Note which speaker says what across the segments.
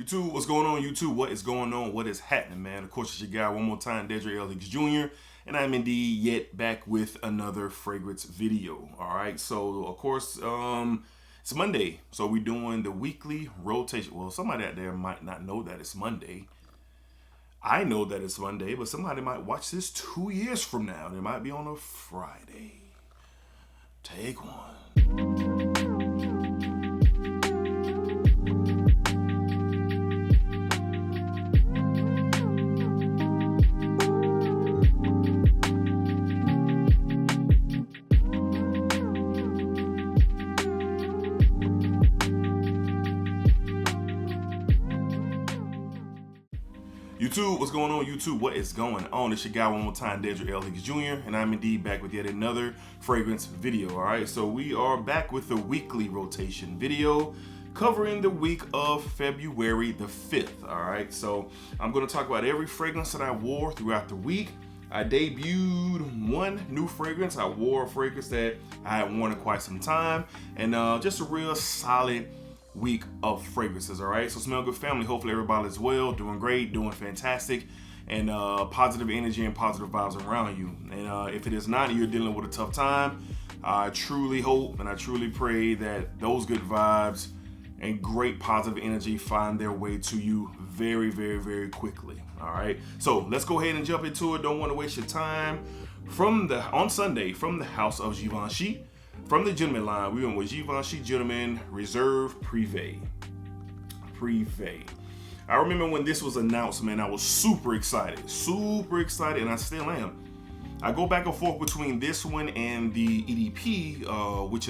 Speaker 1: YouTube, what's going on? YouTube, what is going on? What is happening, man? Of course, it's your guy one more time, Dedrick Elix Jr., and I'm indeed yet back with another fragrance video. All right, so of course, it's Monday, so we're doing the weekly rotation. Well, somebody out there might not know that it's Monday. I know that it's Monday, but somebody might watch this 2 years from now. And it might be on a Friday. Take one. YouTube, what's going on? YouTube, what is going on? It's your guy one more time, Dedrick Elix Jr., and I'm indeed back with yet another fragrance video. All right, so we are back with the weekly rotation video covering the week of February the 5th. All right, so I'm going to talk about every fragrance that I wore throughout the week. I debuted one new fragrance. I wore a fragrance that I had worn in quite some time, and just a real solid week of fragrances. All right, so Smell Good family, hopefully everybody's well, doing great, doing fantastic, and positive energy and positive vibes around you. And if it is not, you're dealing with a tough time, I truly hope and I truly pray that those good vibes and great positive energy find their way to you very, very, very quickly. All right, so let's go ahead and jump into it. Don't want to waste your time. On Sunday, from the house of Givenchy, from the gentleman line, we went with Givenchy Gentleman Reserve Privé. I remember when this was announced, man, I was super excited, and I still am. I go back and forth between this one and the EDP, which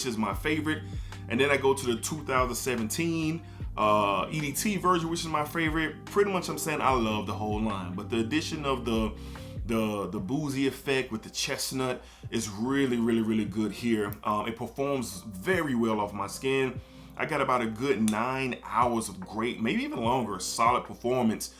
Speaker 1: is my favorite, and then I go to the 2017 EDT version, which is my favorite. Pretty much, I'm saying I love the whole line, but the addition of the boozy effect with the chestnut is really, really, really good here. It performs very well off my skin. I got about a good 9 hours of great, maybe even longer, solid performance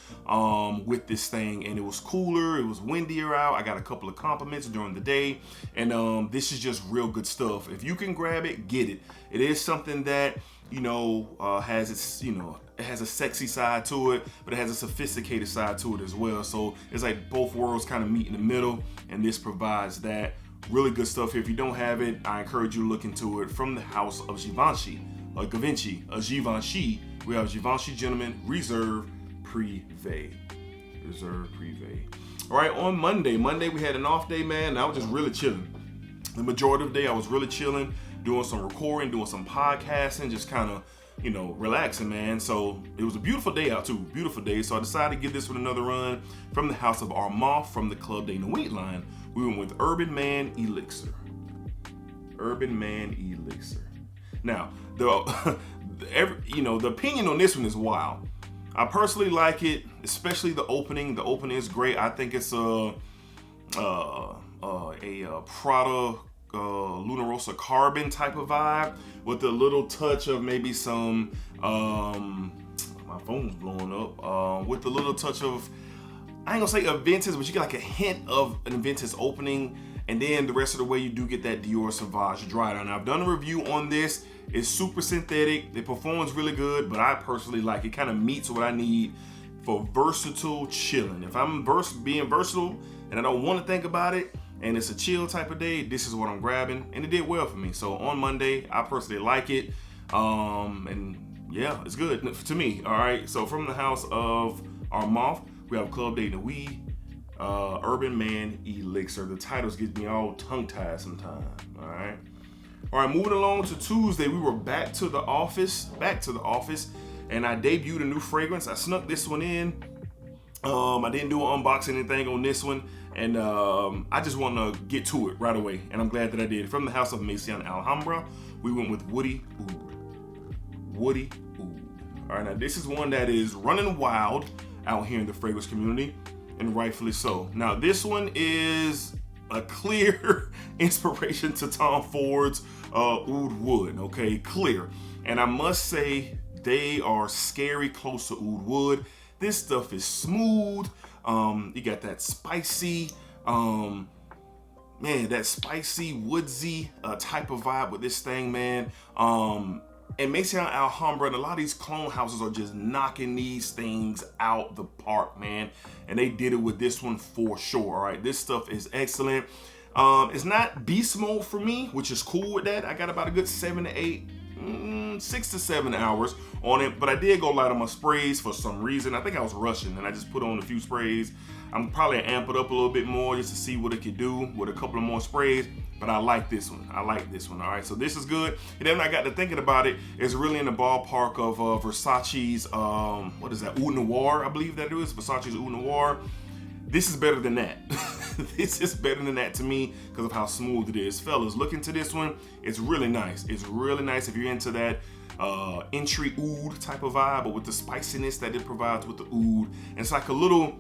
Speaker 1: with this thing. And it was cooler, it was windier out. I got a couple of compliments during the day. And this is just real good stuff. If you can grab it, get it. It is something that, has its, it has a sexy side to it, but it has a sophisticated side to it as well. So it's like both worlds kind of meet in the middle, and this provides that. Really good stuff here. If you don't have it, I encourage you to look into it. From the house of Givenchy, Givenchy, we have Givenchy Gentleman Reserve Privé. All right, on Monday we had an off day, man. I was just really chilling. The majority of the day I was really chilling, doing some recording, doing some podcasting, just kind of, relaxing, man. So it was a beautiful day out too, beautiful day. So I decided to give this one another run. From the house of Armand, from the Club de Nuit line, we went with Man Elixir. Man Elixir. Now, the opinion on this one is wild. I personally like it, especially the opening. The opening is great. I think it's a Prada Luna Rossa Carbon type of vibe with a little touch of maybe some my phone's blowing up, with a little touch of, I ain't gonna say a vintage, but you get like a hint of an vintage opening, and then the rest of the way you do get that Dior Sauvage dry down. Now, I've done a review on this. It's super synthetic, it performs really good, but I personally like it. Kind of meets what I need for versatile chilling. If I'm being versatile and I don't want to think about it, and it's a chill type of day, this is what I'm grabbing, and it did well for me. So on Monday, I personally like it, and yeah, it's good to me. All right, so from the house of Armand, we have Club de Nuit, Man Elixir. The titles get me all tongue-tied sometimes. All right, moving along to Tuesday, we were back to the office, and I debuted a new fragrance. I snuck this one in. I didn't do an unboxing anything on this one, and I just want to get to it right away, and I'm glad that I did. From the house of Mancera Alhambra, we went with Woody Oud. All right, now this is one that is running wild out here in the fragrance community, and rightfully so. Now this one is a clear inspiration to Tom Ford's Oud Wood, okay, clear. And I must say, they are scary close to Oud Wood. This stuff is smooth. You got that spicy, that spicy, woodsy type of vibe with this thing, man. And Mancera Alhambra and a lot of these clone houses are just knocking these things out the park, man. And they did it with this one for sure. All right, this stuff is excellent. It's not beast mode for me, which is cool with that. I got about a good 7 to 8, 6 to 7 hours on it, but I did go light on my sprays for some reason. I think I was rushing and I just put on a few sprays. I'm probably amp it up a little bit more just to see what it could do with a couple of more sprays, but I like this one. I like this one. All right, so this is good. And then when I got to thinking about it, it's really in the ballpark of Versace's, what is that, Eau Noir, I believe that it is, Versace's Eau Noir. This is better than that. This is better than that to me because of how smooth it is. Fellas, look into this one. It's really nice. It's really nice if you're into that entry oud type of vibe, but with the spiciness that it provides with the oud. And it's like a little,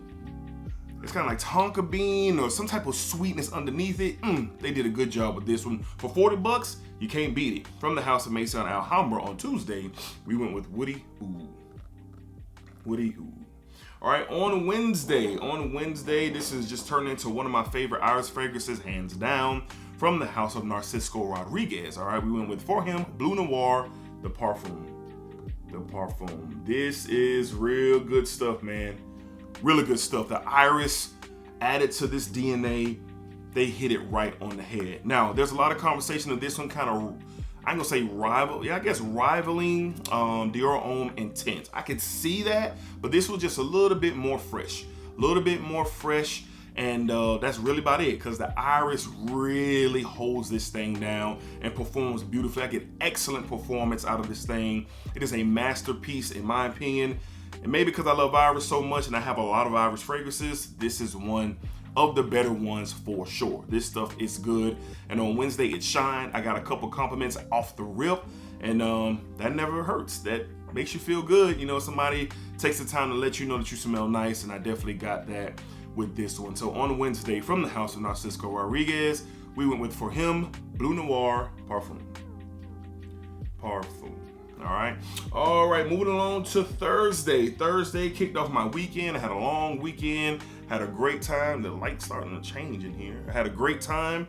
Speaker 1: it's kind of like tonka bean or some type of sweetness underneath it. They did a good job with this one. For 40 bucks, you can't beat it. From the house of Mancera Alhambra on Tuesday, we went with Woody Oud. Woody Oud. All right, on Wednesday, this is just turned into one of my favorite Irish fragrances, hands down, from the house of Narcisco Rodriguez. All right, we went with For Him Blue Noir, the Parfum. The Parfum. This is real good stuff, man. Really good stuff. The iris added to this DNA, they hit it right on the head. Now, there's a lot of conversation of this one kind of, I ain't gonna say rivaling Dior Homme Intense. I could see that, but this was just a little bit more fresh. And that's really about it, because the iris really holds this thing down and performs beautifully. I get excellent performance out of this thing. It is a masterpiece in my opinion. And maybe because I love iris so much and I have a lot of iris fragrances, this is one of the better ones for sure. This stuff is good. And on Wednesday it shined. I got a couple compliments off the rip, and that never hurts. That makes you feel good. You know, somebody takes the time to let you know that you smell nice, and I definitely got that with this one. So on Wednesday, from the house of Narcisco Rodriguez, we went with For Him Blue Noir Parfum. All right, moving along to Thursday. Thursday kicked off my weekend. I had a long weekend, had a great time. The light's starting to change in here. I had a great time,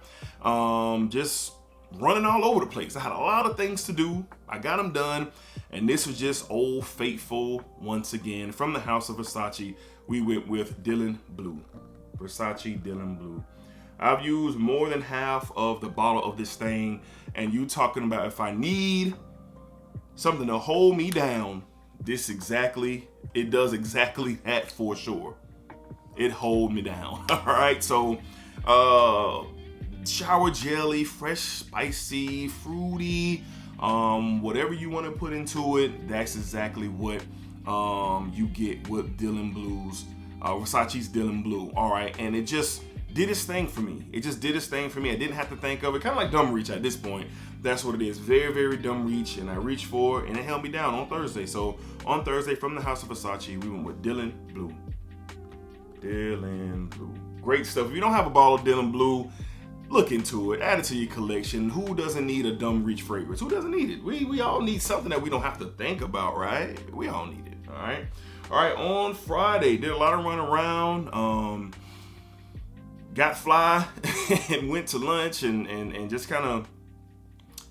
Speaker 1: just running all over the place. I had a lot of things to do. I got them done, and this was just Old Faithful once again. From the house of Versace, we went with Dylan Blue. Versace Dylan Blue. I've used more than half of the bottle of this thing, and you talking about if I need something to hold me down, it does exactly that for sure. It hold me down. All right, so shower jelly, fresh, spicy, fruity, whatever you want to put into it, that's exactly what you get with Dylan Blue's, Versace's Dylan Blue. All right, and it just did its thing for me. I didn't have to think of it. Kind of like dumb reach at this point. That's what it is. Very, very dumb reach, and I reached for it, and it held me down on Thursday. So on Thursday, from the house of Versace, we went with Dylan Blue. Dylan Blue. Great stuff. If you don't have a bottle of Dylan Blue, look into it. Add it to your collection. Who doesn't need a dumb reach fragrance? Who doesn't need it? We all need something that we don't have to think about, right? We all need it. All right. On Friday, did a lot of running around. Got fly and went to lunch and just kind of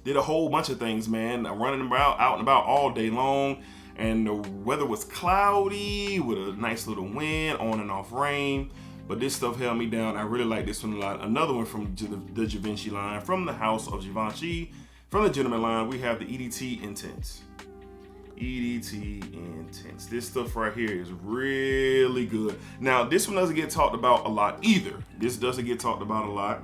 Speaker 1: did a whole bunch of things, man. Running about, out and about all day long. And the weather was cloudy with a nice little wind, on and off rain. But this stuff held me down. I really like this one a lot. Another one from the Givenchy line, from the house of Givenchy. From the gentleman line, we have the EDT Intense. EDT Intense. This stuff right here is really good. Now, this one doesn't get talked about a lot either. This doesn't get talked about a lot,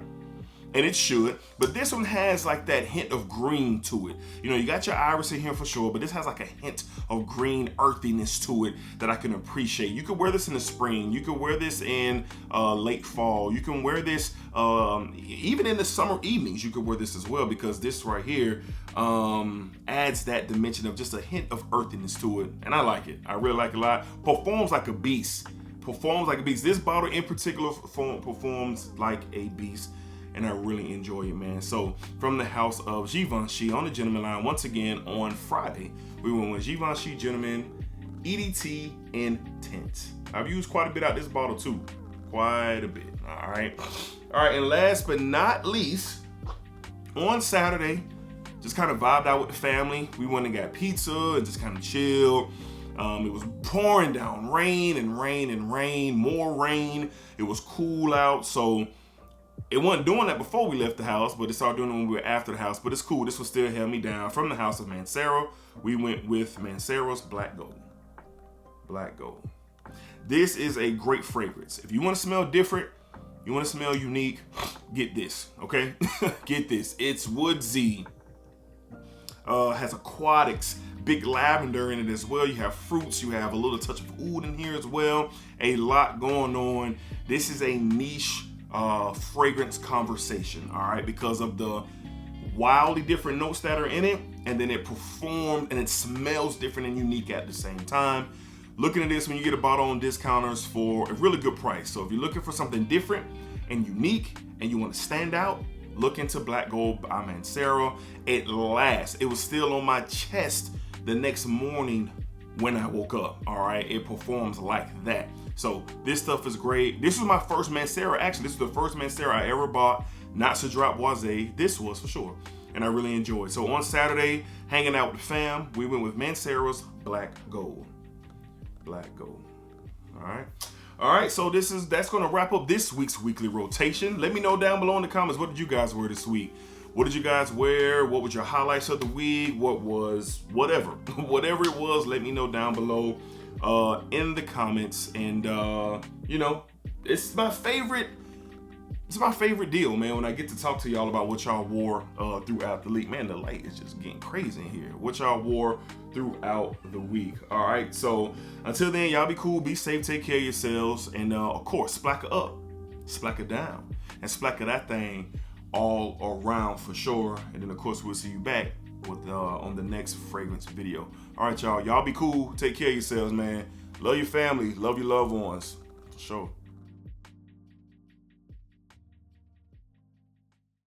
Speaker 1: and it should, but this one has like that hint of green to it. You know, you got your iris in here for sure, but this has like a hint of green earthiness to it that I can appreciate. You could wear this in the spring. You could wear this in late fall. You can wear this even in the summer evenings. You could wear this as well, because this right here adds that dimension of just a hint of earthiness to it, and I like it. I really like it a lot. Performs like a beast. This bottle in particular performs like a beast, and I really enjoy it, man. So from the house of Givenchy on the gentleman line, once again on Friday, we went with Givenchy Gentleman EDT Intense. I've used quite a bit out this bottle too, quite a bit. All right, and last but not least, on Saturday, just kind of vibed out with the family. We went and got pizza and just kind of chilled. It was pouring down rain and rain and rain, more rain. It was cool out, so it wasn't doing that before we left the house, but it started doing it when we were after the house. But it's cool. This will still held me down. From the house of Mancera, we went with Mancera's Black Gold. Black Gold. This is a great fragrance. If you want to smell different, you want to smell unique, get this, okay? Get this. It's woodsy. Has aquatics, big lavender in it as well. You have fruits. You have a little touch of oud in here as well. A lot going on. This is a niche fragrance conversation, all right? Because of the wildly different notes that are in it, and then it performs and it smells different and unique at the same time. Looking at this, when you get a bottle on discounters for a really good price. So if you're looking for something different and unique and you want to stand out, look into Black Gold by Mancera. It lasts. It was still on my chest the next morning when I woke up, all right? It performs like that. So this stuff is great. This was my first Mancera. Actually, this was the first Mancera I ever bought. Not to drop Boise. This was for sure. And I really enjoyed. So on Saturday, hanging out with the fam, we went with Mancera's Black Gold. Black Gold. All right, so that's gonna wrap up this week's weekly rotation. Let me know down below in the comments, what did you guys wear this week? What did you guys wear? What was your highlights of the week? What was whatever whatever it was, let me know down below in the comments. And you know, it's my favorite deal, man, when I get to talk to y'all about what y'all wore throughout the week. Man, the light is just getting crazy in here. What y'all wore throughout the week. All right, so until then, y'all be cool, be safe, take care of yourselves, and of course, splacker up, splacker down, and splacker that thing all around for sure. And then of course, we'll see you back with on the next fragrance video. All right, y'all be cool, take care of yourselves, man. Love your family, love your loved ones, for sure.